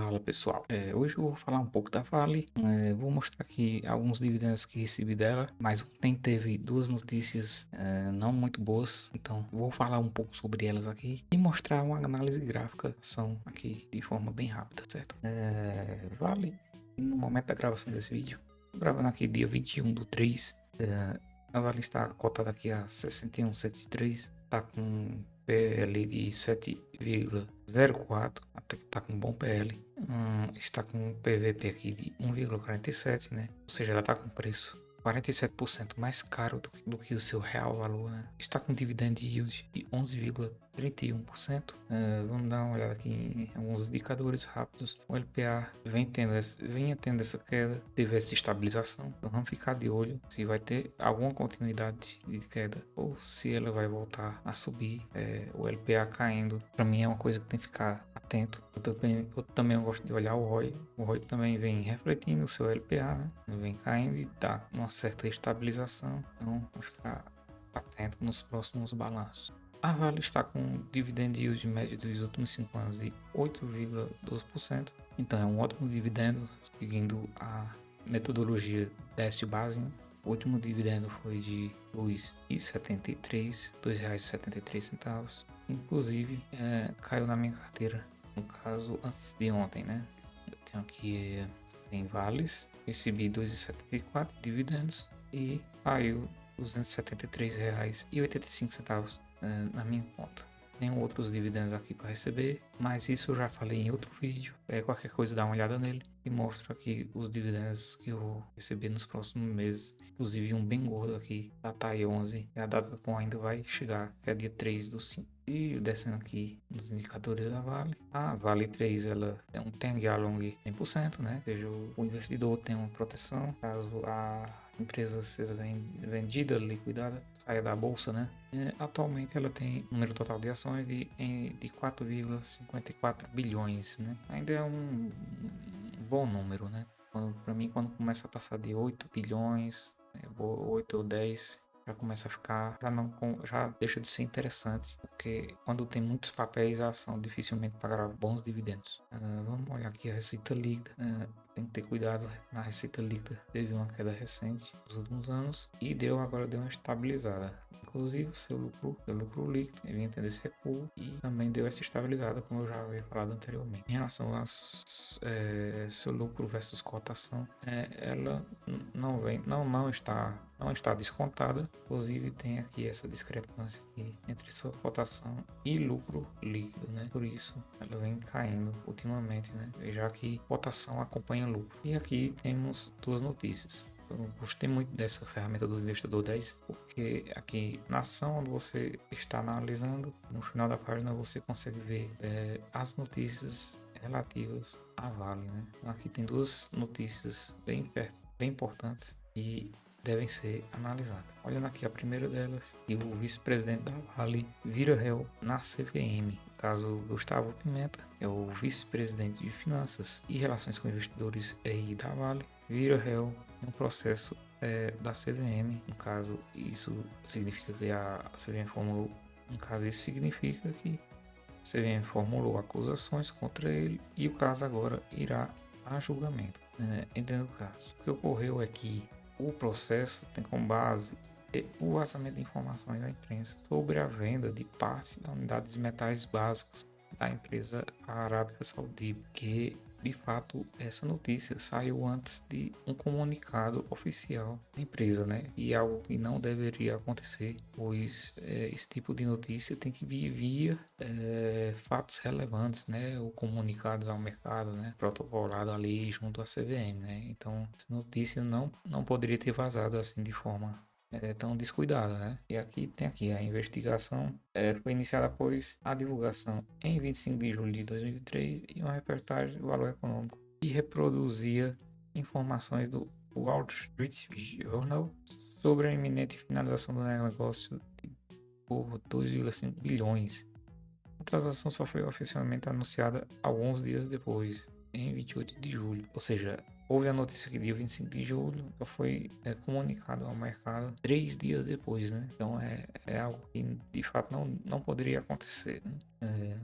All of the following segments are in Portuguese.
Fala pessoal, hoje eu vou falar um pouco da Vale, vou mostrar aqui alguns dividendos que recebi dela, mas ontem teve duas notícias não muito boas, então vou falar um pouco sobre elas aqui e mostrar uma análise gráfica ação aqui de forma bem rápida, certo? Vale, no momento da gravação desse vídeo, tô gravando aqui dia 21/3, a Vale está cotada aqui a 61,73, está com PL de 7,04, até que está com um bom PL. Está com um PVP aqui de 1,47, né? Ou seja, ela está com preço 47% mais caro do que o seu real valor, né? Está com dividend yield de 11,31%. Vamos dar uma olhada aqui em alguns indicadores rápidos. O LPA vinha tendo essa queda, teve essa estabilização. Então vamos ficar de olho se vai ter alguma continuidade de queda ou se ela vai voltar a subir. O LPA caindo, para mim é uma coisa que tem que ficar atento. Eu também gosto de olhar o ROI. O ROI também vem refletindo o seu LPA, né? Vem caindo e dá uma certa estabilização. Então, vou ficar atento nos próximos balanços. A Vale está com um dividend yield médio dos últimos 5 anos de 8,12%. Então, é um ótimo dividendo, seguindo a metodologia Décio base, né? O último dividendo foi de R$ 2,73. Inclusive, caiu na minha carteira, no caso, antes de ontem, né? Eu tenho aqui 100 vales, recebi 2,74 dividendos e caiu R$ 273,85 na minha conta. Tenho outros dividendos aqui para receber, mas isso eu já falei em outro vídeo. Qualquer coisa dá uma olhada nele e mostra aqui os dividendos que eu vou receber nos próximos meses. Inclusive um bem gordo aqui, da TAI 11, e a data com ainda vai chegar, que é dia 3/5. E descendo aqui nos indicadores da Vale, a Vale 3 ela é um Teng Along 100%, né? Ou seja, o investidor tem uma proteção caso a empresa seja vendida, liquidada, saia da bolsa, né? Atualmente ela tem um número total de ações de 4,54 bilhões, né? Ainda é um bom número, né? Para mim, quando começa a passar de 8 bilhões, 8 ou 10, já começa a ficar, já deixa de ser interessante, porque quando tem muitos papéis, a ação dificilmente pagará bons dividendos. Vamos olhar aqui a receita líquida. Tem que ter cuidado na receita líquida. Teve uma queda recente nos últimos anos e agora deu uma estabilizada. Inclusive, seu lucro líquido vinha tendo esse recuo e também deu essa estabilizada, como eu já havia falado anteriormente. Em relação a seu lucro versus cotação, ela não está descontada. Inclusive, tem aqui essa discrepância aqui entre sua cotação e lucro líquido, né? Por isso, ela vem caindo ultimamente, né? Já que cotação acompanha lucro. E aqui temos duas notícias. Eu gostei muito dessa ferramenta do Investidor 10, porque aqui na ação onde você está analisando, no final da página você consegue ver as notícias relativas à Vale, né? Aqui tem duas notícias bem importantes e devem ser analisadas. Olhando aqui a primeira delas, e o vice-presidente da Vale vira réu na CVM. Caso Gustavo Pimenta, é o vice-presidente de Finanças e Relações com Investidores EI da Vale, vira réu em um processo da CVM. No caso, isso significa que a CVM formulou. No caso, isso significa que a CVM formulou acusações contra ele e o caso agora irá a julgamento. Entendendo o caso, o que ocorreu é que o processo tem como base o vazamento de informações da imprensa sobre a venda de parte da unidade de metais básicos da empresa Arábica Saudita, que de fato essa notícia saiu antes de um comunicado oficial da empresa, né? E algo que não deveria acontecer, pois esse tipo de notícia tem que vir via fatos relevantes, né? Ou comunicados ao mercado, né? Protocolado ali junto à CVM, né? Então essa notícia não poderia ter vazado assim de forma tão descuidada, né? E aqui tem a investigação foi iniciada após a divulgação em 25 de julho de 2023 e uma reportagem do Valor Econômico que reproduzia informações do Wall Street Journal sobre a iminente finalização do negócio por 2,5 bilhões. A transação só foi oficialmente anunciada alguns dias depois, em 28 de julho, ou seja, houve a notícia que dia 25 de julho já foi comunicado ao mercado 3 dias depois, né? Então é algo que de fato não poderia acontecer, né?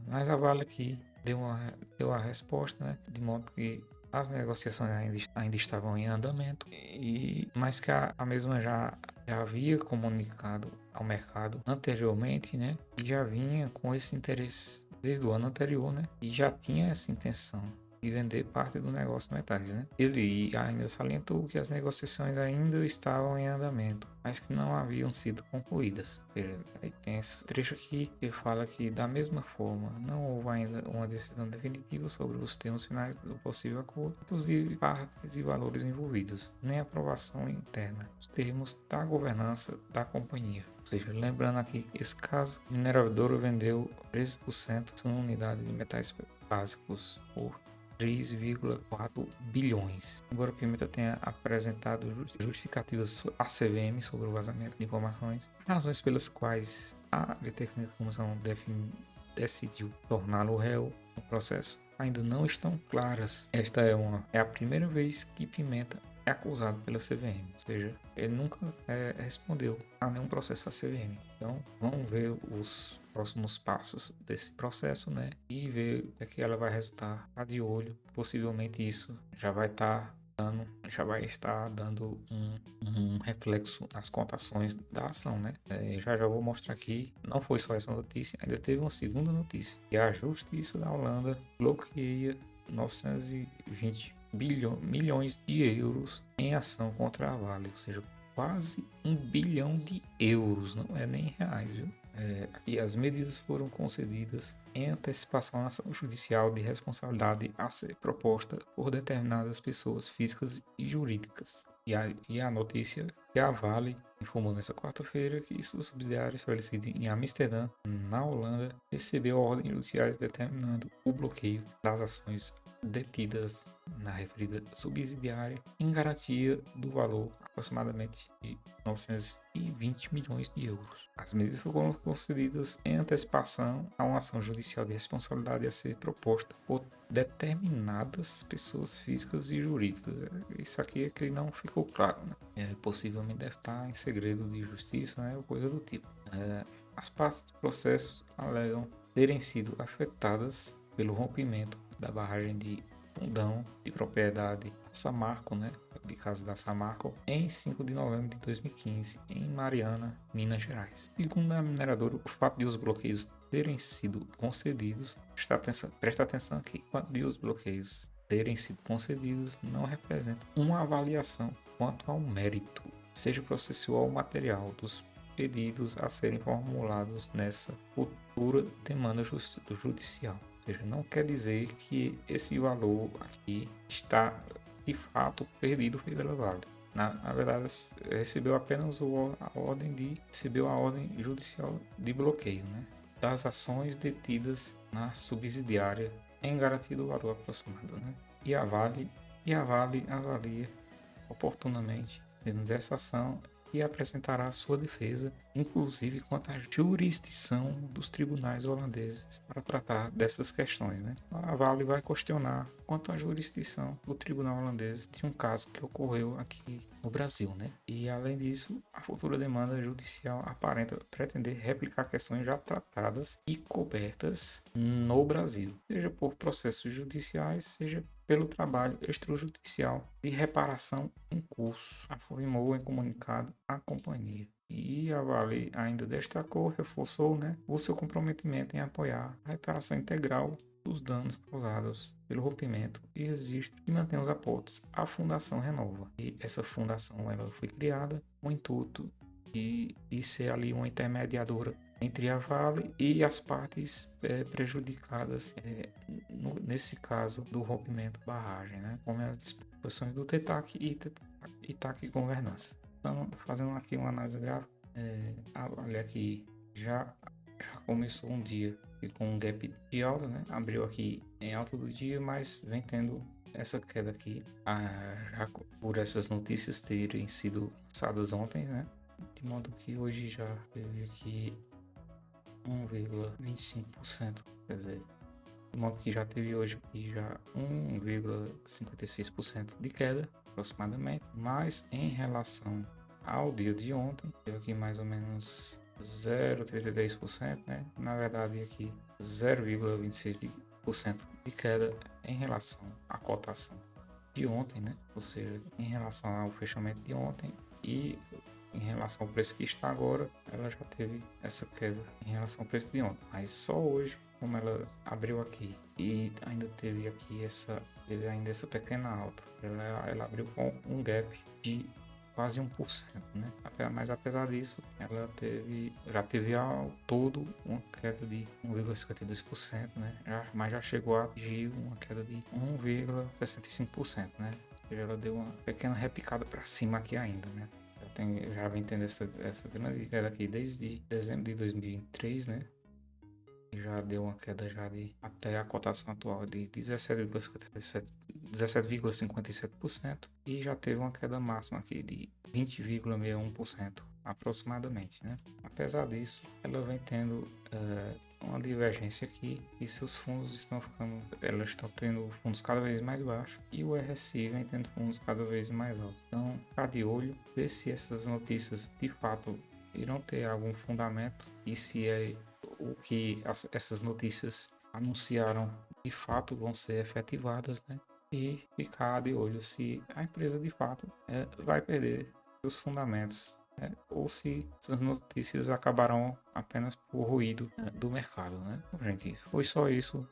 Mas a Vale aqui deu a resposta, né? De modo que as negociações ainda estavam em andamento, mas que a mesma já havia comunicado ao mercado anteriormente, né? E já vinha com esse interesse desde o ano anterior, né? E já tinha essa intenção de vender parte do negócio de metais, né? Ele ainda salientou que as negociações ainda estavam em andamento, mas que não haviam sido concluídas. Ou seja, aí tem esse trecho aqui que fala que da mesma forma não houve ainda uma decisão definitiva sobre os termos finais do possível acordo, inclusive partes e valores envolvidos, nem aprovação interna, os termos da governança da companhia. Ou seja, lembrando aqui que esse caso, a mineradora vendeu 13% de sua unidade de metais básicos por 3,4 bilhões. Embora o Pimenta tenha apresentado justificativas à CVM sobre o vazamento de informações, razões pelas quais a área técnica da comissão decidiu torná-lo réu no processo ainda não estão claras. Esta é a primeira vez que Pimenta é acusado pela CVM, ou seja, ele nunca respondeu a nenhum processo da CVM. Então, vamos ver os próximos passos desse processo, né? E ver o que ela vai resultar. Tá de olho, possivelmente isso já vai estar dando um reflexo nas cotações da ação, né? Já vou mostrar aqui, não foi só essa notícia, ainda teve uma segunda notícia, que a Justiça da Holanda bloqueia 920 milhões de euros em ação contra a Vale, ou seja, quase 1 bilhão de euros, não é nem reais, viu? Aqui as medidas foram concedidas em antecipação à ação judicial de responsabilidade a ser proposta por determinadas pessoas físicas e jurídicas. E a notícia que a Vale informou nesta quarta-feira que sua subsidiária estabelecida em Amsterdã, na Holanda, recebeu ordens judiciais determinando o bloqueio das ações detidas na referida subsidiária em garantia do valor aproximadamente de 920 milhões de euros. As medidas foram concedidas em antecipação a uma ação judicial de responsabilidade a ser proposta por determinadas pessoas físicas e jurídicas. Isso aqui é que não ficou claro, né? Possivelmente deve estar em segredo de justiça, né? Ou coisa do tipo. As partes do processo alegam terem sido afetadas pelo rompimento da barragem de Fundão de propriedade da Samarco, né, de casa da Samarco, em 5 de novembro de 2015, em Mariana, Minas Gerais. Segundo a mineradora, o fato de os bloqueios terem sido concedidos, presta atenção aqui, o fato de os bloqueios terem sido concedidos não representa uma avaliação quanto ao mérito, seja processual ou material, dos pedidos a serem formulados nessa futura demanda judicial. Ou seja, não quer dizer que esse valor aqui está de fato perdido pela Vale. Na verdade, recebeu apenas recebeu a ordem judicial de bloqueio, né, das ações detidas na subsidiária em garantia do valor aproximado, né? E a Vale avalia oportunamente dentro dessa ação e apresentará sua defesa, inclusive quanto à jurisdição dos tribunais holandeses para tratar dessas questões, né? A Vale vai questionar quanto à jurisdição do tribunal holandês de um caso que ocorreu aqui no Brasil, né? E além disso, a futura demanda judicial aparenta pretender replicar questões já tratadas e cobertas no Brasil, seja por processos judiciais, seja pelo trabalho extrajudicial de reparação em curso, afirmou em comunicado a companhia. E a Vale ainda destacou, reforçou, né, o seu comprometimento em apoiar a reparação integral dos danos causados pelo rompimento e existe e mantém os aportes à Fundação Renova. E essa fundação ela foi criada com o intuito de ser ali uma intermediadora entre a Vale e as partes prejudicadas, nesse caso do rompimento da barragem, né? Como as disposições do TETAC e TAC Governança. Então, fazendo aqui uma análise gráfica, olha aqui, já começou um dia com um gap de alta, né? Abriu aqui em alta do dia, mas vem tendo essa queda aqui, já por essas notícias terem sido lançadas ontem, né? De modo que hoje já teve aqui 1,25%, quer dizer, de modo que já teve hoje aqui já 1,56% de queda, aproximadamente, mas em relação ao dia de ontem, teve aqui mais ou menos 0,33%, né? Na verdade aqui 0,26% 1% de queda em relação à cotação de ontem, né? Ou seja, em relação ao fechamento de ontem e em relação ao preço que está agora, ela já teve essa queda em relação ao preço de ontem. Mas só hoje, como ela abriu aqui e ainda teve aqui essa pequena alta, ela abriu com um gap de quase 1%, né? Mas apesar disso, ela já teve ao todo uma queda de 1,52%, né? Mas já chegou a atingir uma queda de 1,65%, né? Ela deu uma pequena repicada para cima aqui ainda, né? Já vem tendo essa grande queda aqui desde dezembro de 2023, né? Já deu uma queda até a cotação atual de 17,57% e já teve uma queda máxima aqui de 20,61% aproximadamente, né? Apesar disso, ela vem tendo uma divergência aqui e seus fundos elas estão tendo fundos cada vez mais baixos e o RSI vem tendo fundos cada vez mais altos. Então, ficar de olho, ver se essas notícias de fato irão ter algum fundamento e se o que essas notícias anunciaram de fato vão ser efetivadas, né? E ficar de olho se a empresa de fato vai perder seus fundamentos, né? Ou se essas notícias acabarão apenas por ruído, né, do mercado, né? Bom, gente, foi só isso.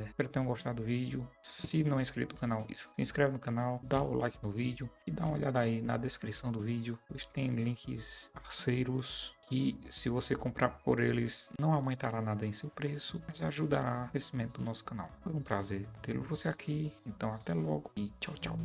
Espero que tenham gostado do vídeo. Se não é inscrito no canal, se inscreve no canal, dá o like no vídeo e dá uma olhada aí na descrição do vídeo, pois tem links parceiros que, se você comprar por eles, não aumentará nada em seu preço, mas ajudará o crescimento do nosso canal. Foi um prazer ter você aqui, então até logo e tchau, tchau.